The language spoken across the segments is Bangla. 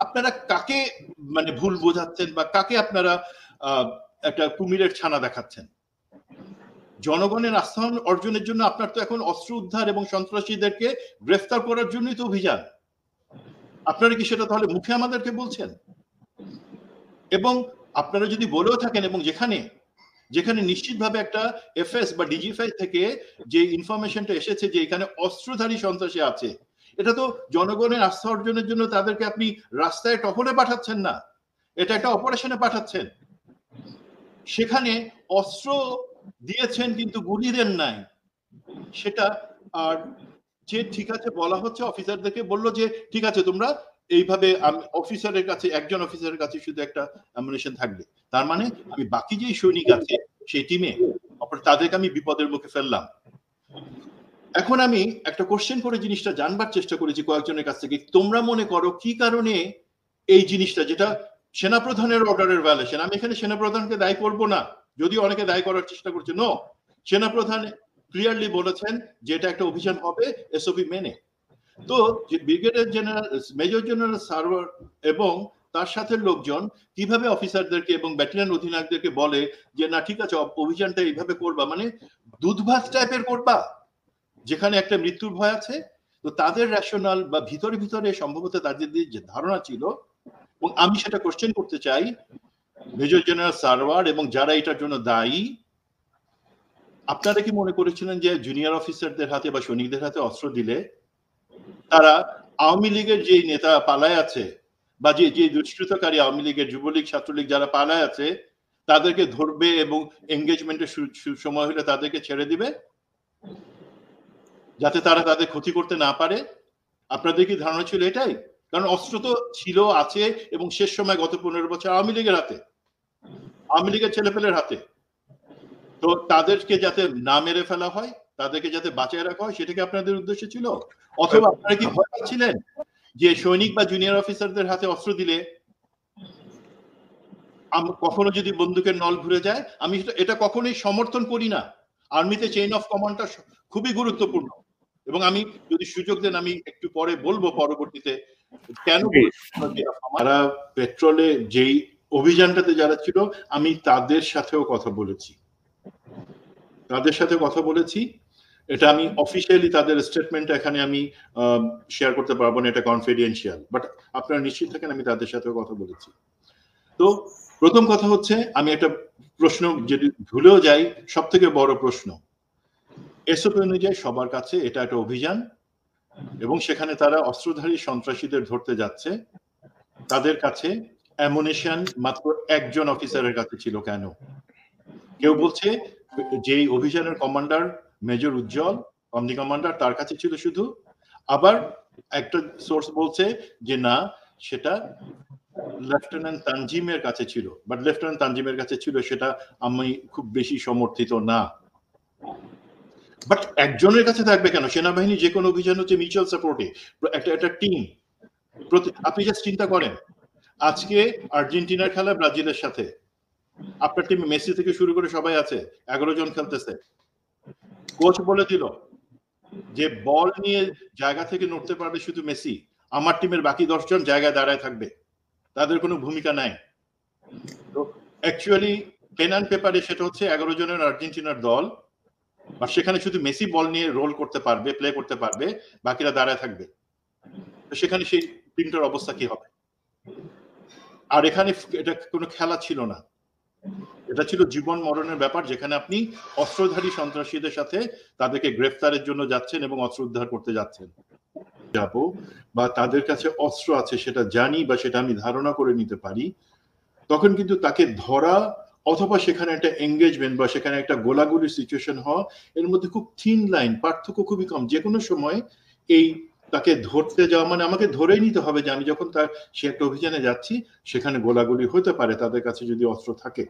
আপনারা কাকে মানে ভুল বোঝাচ্ছেন বা কাকে আপনারা একটা কুমিরের ছানা দেখাচ্ছেন? জনগণের আস্থা অর্জনের জন্য আপনার তো এখন অস্ত্র উদ্ধার এবং সন্ত্রাসীদেরকে গ্রেফতার করার জন্যই তো অভিযান। আপনারা কি সেটা তাহলে মুখে আমাদেরকে বলছেন? এবং আপনারা যদি বলেও থাকেন, এবং যেখানে নিশ্চিতভাবে একটা এফএস বা ডিজিএফআই থেকে যে ইনফরমেশনটা এসেছে যে এখানে অস্ত্রধারী সন্ত্রাসী আছে, এটা তো জনগণের আস্থা অর্জনের জন্য তাদেরকে আপনি রাস্তায় টহলে পাঠাচ্ছেন না, এটা একটা অপারেশনে পাঠাচ্ছেন। সেখানে অস্ত্র দিয়েছেন কিন্তু গুলি দেন নাই, সেটা আর যে ঠিক আছে বলা হচ্ছে, অফিসারদেরকে বললো যে ঠিক আছে তোমরা এইভাবে, অফিসারের কাছে একজন অফিসারের কাছে শুধু একটা অ্যামুনিশন থাকবে, তার মানে আমি বাকি যে সৈনিক আছে সেই টিমে তাদেরকে আমি বিপদের মুখে ফেললাম। এখন আমি একটা কোশ্চেন করে জিনিসটা জানবার চেষ্টা করেছি কয়েকজনের কাছ থেকে, তোমরা মনে করো কি কারণে এই জিনিসটা, যেটা সেনাপ্রধানের অর্ডারের ভায়োলেশন, আমি এখানে সেনাপ্রধানকে দায়ী করব না, যদিও অনেকে দায়ী করার চেষ্টা করছে, নো, সেনাপ্রধান ক্লিয়ারলি বলেছেন যে এটা একটা অভিযান হবে এসওপি মেনে। তো যে brigadier general, major general server এবং তার সাথে লোকজন কিভাবে অফিসারদেরকে এবং ব্যাটালিয়ন অধিনায়কদেরকে বলে যে না ঠিক আছে অভিযানটা এইভাবে করবা, মানে দুধ ভাত টাইপের করবা যেখানে একটা মৃত্যুর ভয় আছে। তো তাদের রেশনাল বা ভিতরে ভিতরে সম্ভবত তাদের যে ধারণা ছিল, এবং আমি সেটা কোশ্চেন করতে চাই, মেজর জেনারেল সার্ভার এবং যারা এটার জন্য দায়ী, আপনারা কি মনে করেছিলেন যে জুনিয়র অফিসারদের হাতে বা সৈনিকদের হাতে অস্ত্র দিলে তারা আওয়ামী লীগের যে নেতা পালায় আছে বা যে দুষ্কৃতকারী আওয়ামী লীগের, যুবলীগ, ছাত্রলীগ যারা পালায় আছে তাদেরকে ধরবে এবং এঙ্গেজমেন্টের সময় হলে তাদেরকে ছেড়ে দিবে যাতে তারা তাদের ক্ষতি করতে না পারে? আপনাদের কি ধারণা ছিল এটাই? কারণ অস্ত্র তো ছিল, আছে, এবং শেষ সময় গত 15 বছর আওয়ামী লীগের হাতে, আওয়ামী লীগের ছেলেপেলের হাতে। তো তাদেরকে যাতে না মেরে ফেলা হয়, তাদেরকে যাতে বাঁচিয়ে রাখা হয়, সেটা কি আপনাদের উদ্দেশ্য ছিল? অথবা আপনারা কি ভয় পাচ্ছিলেন যে সৈনিক বা জুনিয়র অফিসারদের হাতে অস্ত্র দিলে কখনো যদি বন্দুকের নল ঘুরে যায়? আমি এটা কখনোই সমর্থন করি না। আর্মিতে চেইন অফ কমান্ডটা খুবই গুরুত্বপূর্ণ, এবং আমি যদি সুযোগ দেন আমি একটু পরে বলবো পরবর্তীতে কেন তারা পেট্রোলে যেই অভিযানটাতে যারা ছিল আমি তাদের সাথেও কথা বলেছি, এটা আমি অফিসিয়ালি তাদের স্টেটমেন্টটা এখানে আমি শেয়ার করতে পারবো না, এটা কনফিডেন্সিয়াল, বাট আপনারা নিশ্চিত থাকেন আমি তাদের সাথেও কথা বলেছি। তো প্রথম কথা হচ্ছে, আমি একটা প্রশ্ন যদি ভুলেও যাই, সব থেকে বড় প্রশ্ন, এসওপি অনুযায়ী সবার কাছে এটা একটা অভিযান এবং সেখানে তারা অস্ত্রধারী সন্ত্রাসীদের ধরতে যাচ্ছে, তাদের কাছে অ্যামুনিশন মাত্র একজন অফিসারের কাছে ছিল। কেন? কেউ বলছে যে অভিযানের কমান্ডার মেজর উজ্জ্বল, কমনি কমান্ডার, তার কাছে ছিল শুধু, আবার একটা সোর্স বলছে যে না সেটা লেফটেন্যান্ট তানজিমের কাছে ছিল, বাট লেফটেন্যান্ট তানজিমের কাছে ছিল সেটা আমি খুব বেশি সমর্থিত না। বাট একজনের কাছে থাকবে কেন? সেনাবাহিনী যে কোনো অভিযান হচ্ছে মিউচুয়াল সাপোর্টে, একটা টিম। আপনি জাস্ট চিন্তা করেন, আজকে আর্জেন্টিনার খেলা ব্রাজিলের সাথে, আপনার টিমে মেসি থেকে শুরু করে সবাই আছে, 11 জন খেলতেছে। কোচ বলে দিল যে বল নিয়ে জায়গা থেকে নড়তে পারবে শুধু মেসি, আমার টিমের বাকি 10 জন জায়গায় দাঁড়ায় থাকবে, তাদের কোনো ভূমিকা নাই। তো অ্যাকচুয়ালি পেন অ্যান্ড পেপারে সেটা হচ্ছে 11 জনের আর্জেন্টিনার দল, আর সেখানে শুধু মেসি বল নিয়ে রোল করতে পারবে, প্লে করতে পারবে, বাকিরা দাঁড়ায় থাকবে। তো সেখানে সেই টিমটার অবস্থা কি হবে? আর এখানে এটা কোনো খেলা ছিল না, এটা ছিল জীবন মরণের ব্যাপার, যেখানে আপনি অস্ত্রধারী সন্ত্রাসীদের সাথে তাদেরকে গ্রেফতারের জন্য যাচ্ছেন এবং অস্ত্র উদ্ধার করতে যাচ্ছেন। যাব বা তাদের কাছে অস্ত্র আছে সেটা জানি বা সেটা আমি ধারণা করে নিতে পারি, তখন কিন্তু তাকে ধরা অথবা সেখানে একটা এঙ্গেজমেন্ট বা সেখানে একটা গোলাগুলির সিচুয়েশন হওয়া, এর মধ্যে খুব থিন লাইন, পার্থক্য খুবই কম। যে কোনো সময় এই তাকে ধরতে যাওয়া মানে আমাকে ধরেই নিতে হবে যে আমি যখন সে একটা অভিযানে যাচ্ছি সেখানে গোলাগুলি হতে পারে তাদের কাছে যদি অস্ত্র থাকে।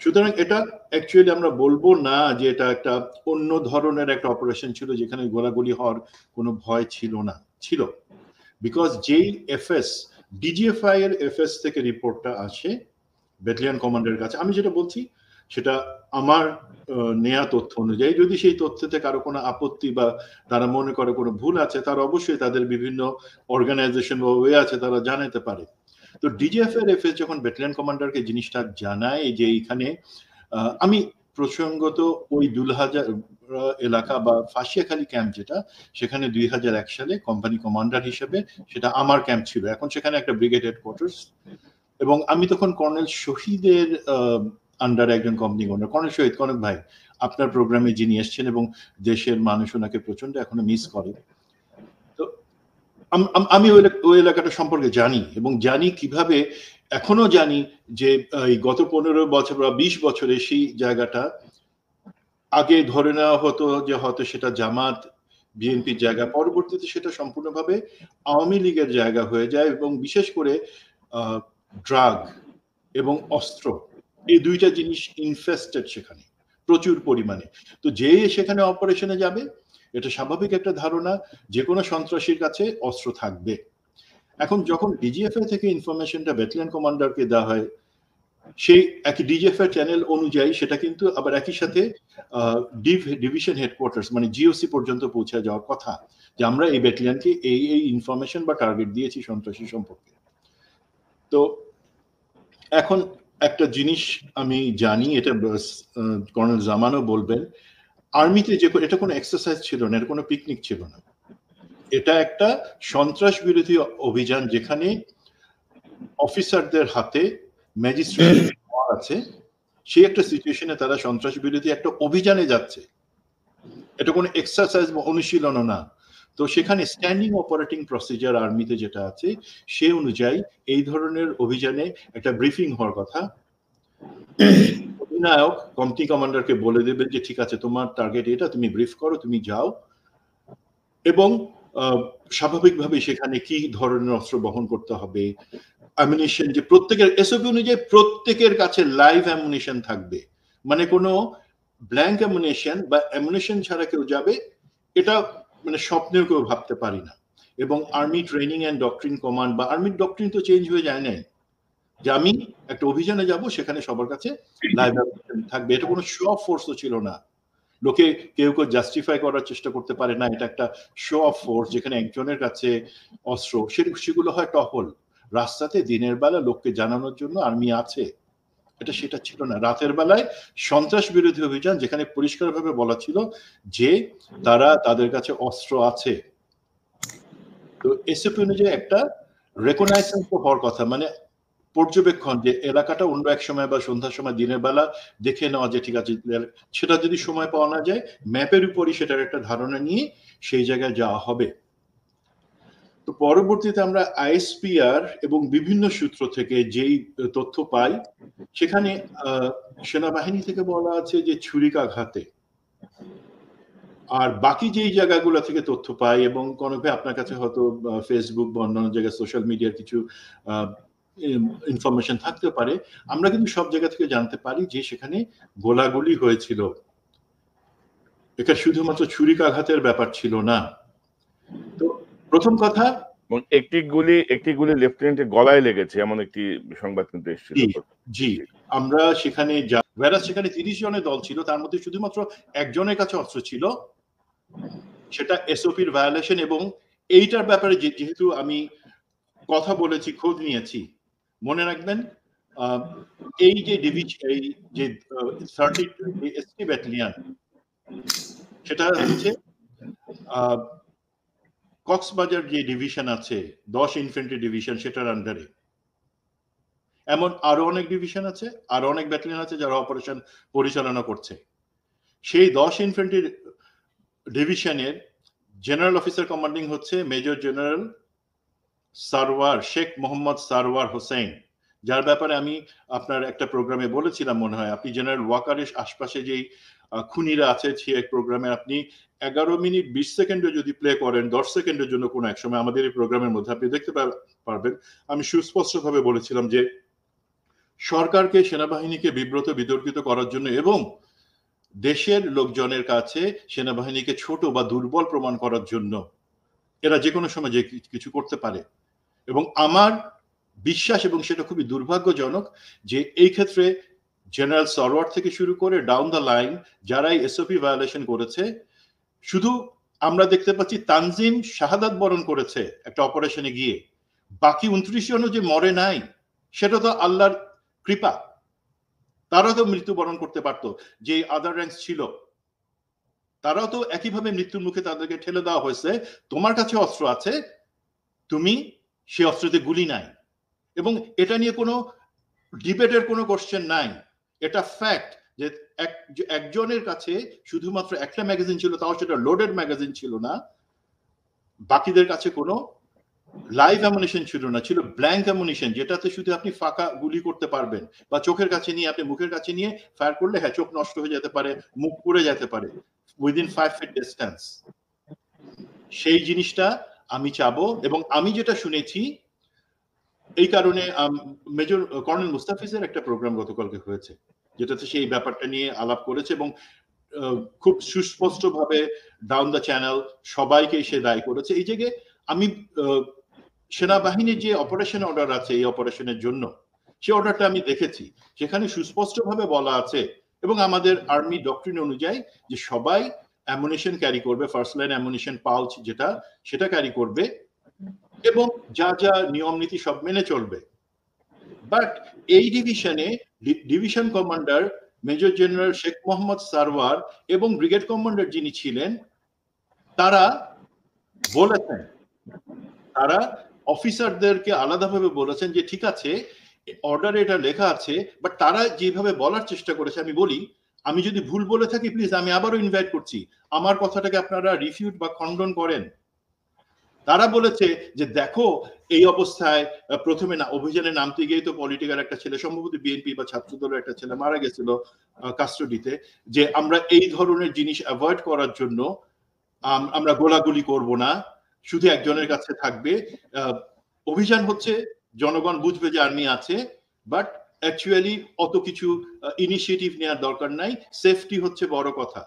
সুতরাং এটা অ্যাকচুয়ালি আমরা বলবো না যে এটা একটা অন্য ধরনের একটা অপারেশন ছিল যেখানে গোলাগুলি হওয়ার কোনো ভয় ছিল না, ছিল। বিকজ যেই এফএস, ডিজিএফআই এর এফএস থেকে রিপোর্টটা আসে ব্যাটালিয়ন কমান্ডারের কাছে, আমি যেটা বলছি সেটা আমার নেয়া তথ্য অনুযায়ী। যদি সেই তথ্যতে কারো কোনো আপত্তি বা তারা মনে করে কোনো ভুল আছে, তারা অবশ্যই তাদের বিভিন্ন অর্গানাইজেশন বা ওয়ে আছে, তারা জানাতে পারে। তো ডিজিএফআর এফএস যখন ব্যাটালিয়ন কমান্ডারকে জিনিসটা জানায় যে এইখানে আমি প্রসঙ্গত ওই দুলহাজার এলাকা বা ফাঁসিয়াখালী ক্যাম্প যেটা, সেখানে 2001 সালে কোম্পানি কমান্ডার হিসেবে সেটা আমার ক্যাম্প ছিল। এখন সেখানে একটা ব্রিগেড হেডকোয়ার্টার্স, এবং আমি তখন কর্নেল শহীদের আন্ডারে একজন কোম্পানি কমান্ডার। কর্নেল শহীদ, কনক ভাই, আপনার প্রোগ্রামে যিনি এসছেন এবং দেশের মানুষ ওনাকে প্রচন্ড এখনো মিস করে। তো আমি ওই এলাকাটা সম্পর্কে জানি, এবং জানি কিভাবে, এখনো জানি যে এই গত 15 বছর বা 20 বছরে সেই জায়গাটা আগে ধরে নেওয়া হতো যে হয়তো সেটা জামাত বিএনপির জায়গা, পরবর্তীতে সেটা সম্পূর্ণভাবে আওয়ামী লীগের জায়গা হয়ে যায়, এবং বিশেষ করে ড্রাগ এবং অস্ত্র, এই দুইটা জিনিস ইনফেস্টেড সেখানে প্রচুর পরিমাণে। তো যে সেখানে অপারেশনে যাবে, এটা স্বাভাবিক একটা ধারণা যে কোনো সন্ত্রাসীর কাছে অস্ত্র থাকবে। এখন যখন ডিজিএফআই থেকে ইনফরমেশনটা ব্যাটালিয়ন কমান্ডারকে দেওয়া হয়, সেই একই ডিজিএফআই চ্যানেল অনুযায়ী সেটা কিন্তু আবার একই সাথে ডিভিশন হেডকোয়ার্টার্স মানে জিওসি পর্যন্ত পৌঁছে যাওয়ার কথা, যে আমরা এই ব্যাটালিয়নকে এই ইনফরমেশন বা টার্গেট দিয়েছি সন্ত্রাসী সম্পর্কে। তো এখন একটা জিনিস আমি জানি, এটা কর্নেল জামানও বলবেন, আর্মিতে যে এটা কোনো এক্সারসাইজ ছিল না, এটা কোনো পিকনিক ছিল না, এটা একটা সন্ত্রাস বিরোধী অভিযান, যেখানে অফিসারদের হাতে ম্যাজিস্ট্রেট আছে, সেই একটা সিচুয়েশনে তারা সন্ত্রাস বিরোধী একটা অভিযানে যাচ্ছে। এটা কোনো এক্সারসাইজ বা অনুশীলন না। তো সেখানে স্ট্যান্ডিং অপারেটিং প্রসিজার আর্মিতে যেটা আছে, সে অনুযায়ী এই ধরনের অভিযানে একটা ব্রিফিং হওয়ার কথা। অধিনায়ক কোম্পানি কমান্ডারকে বলে দেবেন যে ঠিক আছে, তোমার টার্গেট এটা, তুমি ব্রিফ করো, তুমি যাও। এবং স্বাভাবিকভাবে সেখানে কি ধরনের অস্ত্র বহন করতে হবে, অ্যামুনিশন, যে প্রত্যেকের এসওপি অনুযায়ী প্রত্যেকের কাছে লাইভ অ্যামুনিশন থাকবে, মানে কোনো ব্ল্যাঙ্ক অ্যামুনিশন বা অ্যামুনিশন ছাড়া কেউ যাবে, এটা মানে স্বপ্নেও কেউ ভাবতে পারি না। এবং army training and doctrine command বা আর্মির ডক্ট্রিন তো চেঞ্জ হয়ে যায় নাই, যে আমি একটা অভিযানে যাব, সেখানে সবার কাছে লাইভ অ্যামুনিশন থাকবে। এটা কোনো শো অফ ফোর্সও ছিল না। লোকে কেউ জাস্টিফাই করার চেষ্টা করতে পারে না এটা একটা শো অফ ফোর্স, যেখানে একজনের কাছে অস্ত্র, সেগুলো হয় টহল রাস্তাতে, দিনের বেলা লোককে জানানোর জন্য আর্মি আছে, সেটা ছিল না। রাতের বেলায় সন্ত্রাস বিরোধী অভিযান, যেখানে পরিষ্কারভাবে বলা ছিল যে তাদের কাছে অস্ত্র আছে। তো এসএপি অনুযায়ী একটা রেকগনাইজেন্স হওয়ার কথা, মানে পর্যবেক্ষণ, যে এলাকাটা অন্য এক সময় বা সন্ধ্যার সময় দিনের বেলা দেখে নেওয়া, যে ঠিক আছে, সেটা যদি সময় পাওয়া না যায়, ম্যাপের উপরই সেটার একটা ধারণা নিয়ে সেই জায়গায় যাওয়া হবে। তো পরবর্তীতে আমরা আইএসপিআর এবং বিভিন্ন সূত্র থেকে যেই তথ্য পাই, সেখানে সেনাবাহিনী থেকে বলা আছে যে ছুরিকাঘাতে, আর বাকি যেই জায়গাগুলো থেকে তথ্য পাই, এবং কোনো ভাই আপনার কাছে হয়তো ফেসবুক বা অন্যান্য জায়গায় সোশ্যাল মিডিয়ার কিছু ইনফরমেশন থাকতে পারে, আমরা কিন্তু সব জায়গা থেকে জানতে পারি যে সেখানে গোলাগুলি হয়েছিল। এটা শুধুমাত্র ছুরিকাঘাতের ব্যাপার ছিল না। তো প্রথম কথা, একটি গুলি লেফটেন্যান্টের গলায় লেগেছে, এমন একটি সংবাদ কিন্তু এসেছিল। জি, আমরা সেখানে সেখানে 30 জনের দল ছিল, তার মধ্যে শুধুমাত্র একজনের কাছে অস্ত্র ছিল, সেটা এসওপির ভায়োলেশন। এবং এইটার ব্যাপারে যেহেতু আমি কথা বলেছি, খোঁজ নিয়েছি, মনে রাখবেন এই যে এই যে 30 এসটি ব্যাটালিয়ন, সেটা হচ্ছে কক্সবাজার যে ডিভিশন আছে 10 ইনফ্যান্ট্রি ডিভিশন, সেটার আন্ডারে। এমন আরো অনেক ডিভিশন আছে, আরো অনেক ব্যাটালিয়ন আছে যারা অপারেশন পরিচালনা করছে। সেই 10 ইনফ্যান্ট্রি ডিভিশনের জেনারেল অফিসার কমান্ডিং হচ্ছে মেজর জেনারেল সারওয়ার, শেখ মোহাম্মদ সারওয়ার হোসেন, যার ব্যাপারে আমি আপনার একটা প্রোগ্রামে বলেছিলাম মনে হয়। আপনি জেনারেল ওয়াকারের আশপাশে যেই খুনিরা আছে, সেই প্রোগ্রামে আপনি 11 মিনিট 20 সেকেন্ডে যদি প্লে করেন, 10 সেকেন্ডের জন্য কোনো এক সময় আমাদের এই প্রোগ্রামের মধ্যে, আপনি দেখতে পারবেন আমি সুস্পষ্টভাবে বলেছিলাম যে সরকারকে, সেনাবাহিনীকে বিব্রত বিতর্কিত করার জন্য এবং দেশের লোকজনের কাছে সেনাবাহিনীকে ছোট বা দুর্বল প্রমাণ করার জন্য এরা যে কোনো সময় যে কিছু করতে পারে। এবং আমার বিশ্বাস, এবং সেটা খুবই দুর্ভাগ্যজনক, যে এই ক্ষেত্রে জেনারেল সরওয়ার থেকে শুরু করে ডাউন দ্য লাইন যারাই এসওপি ভায়োলেশন করেছে, শুধু আমরা দেখতে পাচ্ছি তানজিম শাহাদাত বরণ করেছে একটা অপারেশনে গিয়ে, বাকি 29 জনও যে মরে নাই সেটা তো আল্লাহর কৃপা। তারা তো মৃত্যুবরণ করতে পারতো, যে আদার র্যাঙ্কস ছিল তারাও তো একইভাবে মৃত্যুর মুখে তাদেরকে ঠেলে দেওয়া হয়েছে। তোমার কাছে অস্ত্র আছে, তুমি সে অস্ত্রতে গুলি নাই, এবং এটা নিয়ে কোনো ডিবেটের কোনো কোশ্চেন নাই। এটা ফ্যাক্ট যে একজনের কাছে শুধুমাত্র একটা ম্যাগাজিন ছিল, তাও সেটা লোডেড ম্যাগাজিন ছিল না, বাকিদের কাছে কোনো লাইভ অ্যামুনিশন ছিল না, ছিল ব্ল্যাঙ্ক অ্যামুনিশন, যেটাতে শুধু আপনি ফাঁকা গুলি করতে পারবেন, বা চোখের কাছে নিয়ে আপনি মুখের কাছে নিয়ে ফায়ার করলে হ্যাঁ চোখ নষ্ট হয়ে যেতে পারে, মুখ পুড়ে যেতে পারে, উইদিন 5 feet ডিস্টেন্স। সেই জিনিসটা আমি চাবো, এবং আমি যেটা শুনেছি এই কারণে মেজর কর্নেল মুস্তাফিজের একটা প্রোগ্রাম গতকালকে হয়েছে, যেটাতে সেই ব্যাপারটা নিয়ে আলাপ করেছে, এবং খুব সুস্পষ্টভাবে ডাউন দ্য চ্যানেল সবাইকে সে দায়ী করেছে। এই জায়গায় আমি সেনাবাহিনীর যে অপারেশন অর্ডার আছে এই অপারেশনের জন্য, সে অর্ডারটা আমি দেখেছি, সেখানে সুস্পষ্টভাবে বলা আছে, এবং আমাদের আর্মি ডক্ট্রিন অনুযায়ী যে সবাই অ্যামুনিশন ক্যারি করবে, ফার্স্ট লাইন অ্যামুনিশন পাউচ যেটা, সেটা ক্যারি করবে, এবং যা যা নিয়ম নীতি সব মেনে চলবে। বাট এই ডিভিশনে division commander major general Sheikh Mohammad Sarwar এবং ব্রিগেড কমান্ডার যিনি ছিলেন, তারা বলেছেন, তারা অফিসারদেরকে আলাদাভাবে বলেছেন যে ঠিক আছে অর্ডারে এটা লেখা আছে, বাট তারা যেভাবে বলার চেষ্টা করেছে, আমি বলি, আমি যদি ভুল বলে থাকি প্লিজ আমি আবারও ইনভাইট করছি, আমার কথাটাকে আপনারা রিফিউট বা খণ্ডন করেন। তারা বলেছে যে দেখো এই অবস্থায় প্রথমে না অভিযানে নামতে গিয়ে তো পলিটিক্যাল একটা ছেলে, সম্ভবত বিএনপি বা ছাত্রদলের একটা ছেলে মারা গেছিল কাস্টডিতে, যে আমরা এই ধরনের জিনিস অ্যাভয়েড করার জন্য আমরা গোলাগুলি করব না, শুধু একজনের কাছে থাকবে, অভিযান হচ্ছে জনগণ বুঝবে যে আর্মি আছে, বাট অ্যাকচুয়ালি অত কিছু ইনিশিয়েটিভ নেওয়ার দরকার নাই, সেফটি হচ্ছে বড় কথা।